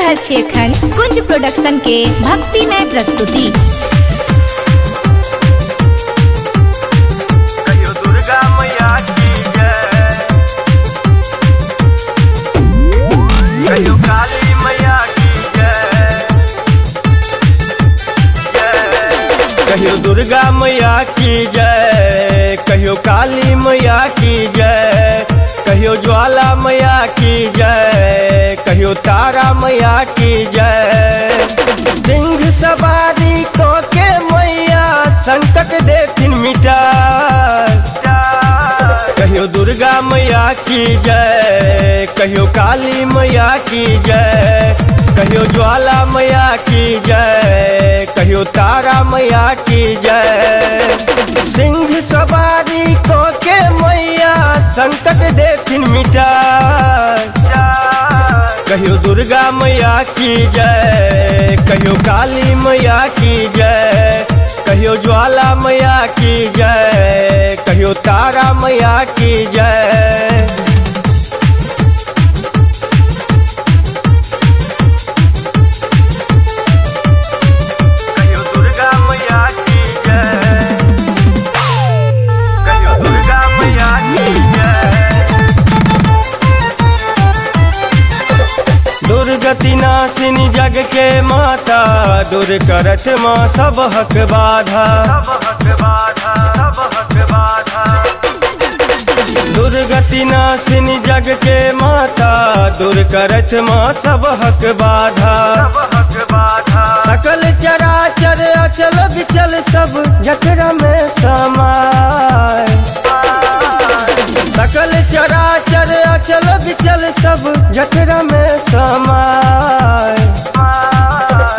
रहल छी एखन कुंज प्रोडक्शन के भक्तिमय प्रस्तुति। कहियो दुर्गा मैया की जय, कहियो काली मैया की जय, कहियो दुर्गा मैया की जय, कहियो काली मैया की जय, कहियो ज्वाला मैया की जय, कहियो तारा मैया की जय। सिंह सवारी को के मैया संकट देथिन मिटा, कहियो दुर्गा मैया की जय, कहियो काली मैया की जय, कहियो ज्वाला मैया की जय, कहियो तारा मैया की जय। सिंह सवारी को के मैया संकट देथिन मिटा, कहियो दुर्गा मैया की जय, कहियो काली मैया की जय, कहियो ज्वाला मैया की जय, कहियो तारा मैया की जय। दुर्गति नाशिनी जग के माता, दूर करत माँ सब हक बाधा, सब हक बाधा, सब हक बाधा। दुर्गति नाशिनी जग के माता, दूर करत माँ सब हक बाधा, सब हक बाधा। सकल चराचर अचल विचल सब जकरा में समाय, सकल चराचर अचल विचल सब जकरा में समाय।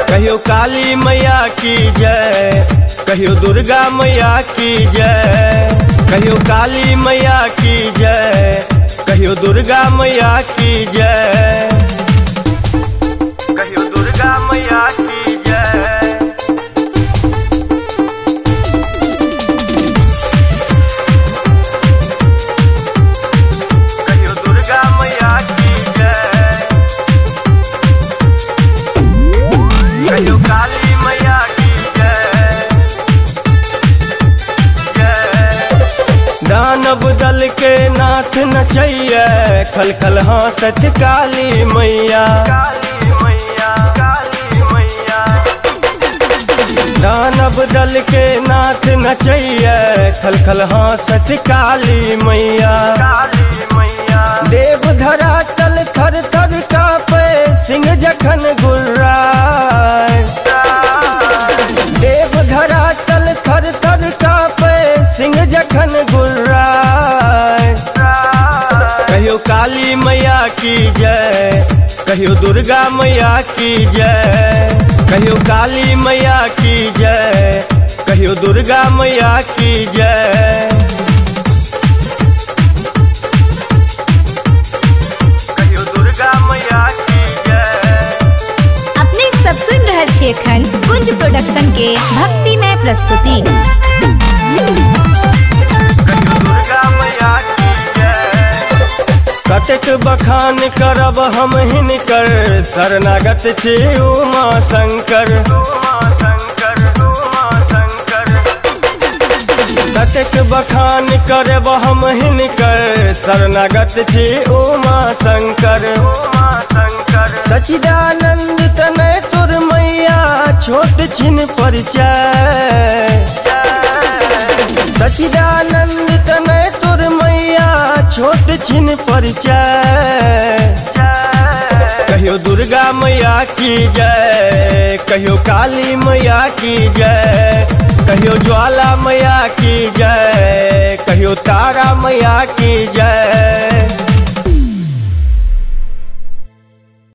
कहियो काली मैया की जय, कहियो दुर्गा मैया की जय, कहियो काली मैया की जय, कहियो दुर्गा मैया की जय, कहियो दुर्गा मैया की जय। दानव दल के नाथ नचैया, खल खल हंसत काली मैया, काली मैया, काली मैया। दानव दल के नाथ नचैया, खल खल हंसत काली मैया, काली मैया। देव धरा तल थर थर कापे, सिंह जखन गुर्राए, देव धरा तल थर थर कापे, सिंह जखन गुर्राए। कहियो काली मैया की जय, कहियो दुर्गा मैया की जय, कहियो काली मैया की जय, कहियो दुर्गा मैया की जय, कहियो दुर्गा मैया की जय। अपने सब सुन रहल छी एखन कुंज प्रोडक्शन के भक्तिमय प्रस्तुति। कतेक बखान करब हम हिनकर, शरणागत छी उमा शंकर, उमा शंकर, उमा शंकर। कतेक बखान करब हम हिनकर, शरणागत छी उमा शंकर, उमा शंकर। सच्चिदानंद तनय तोर मैया, छोट छिन परिचय, सच्चिदानंद तनय तोर मैया, छोट छिन परिचय। कहियो दुर्गा मैया की जय, कहियो काली मैया की जय, कहियो ज्वाला मैया की जय, कहियो तारा मैया की जय।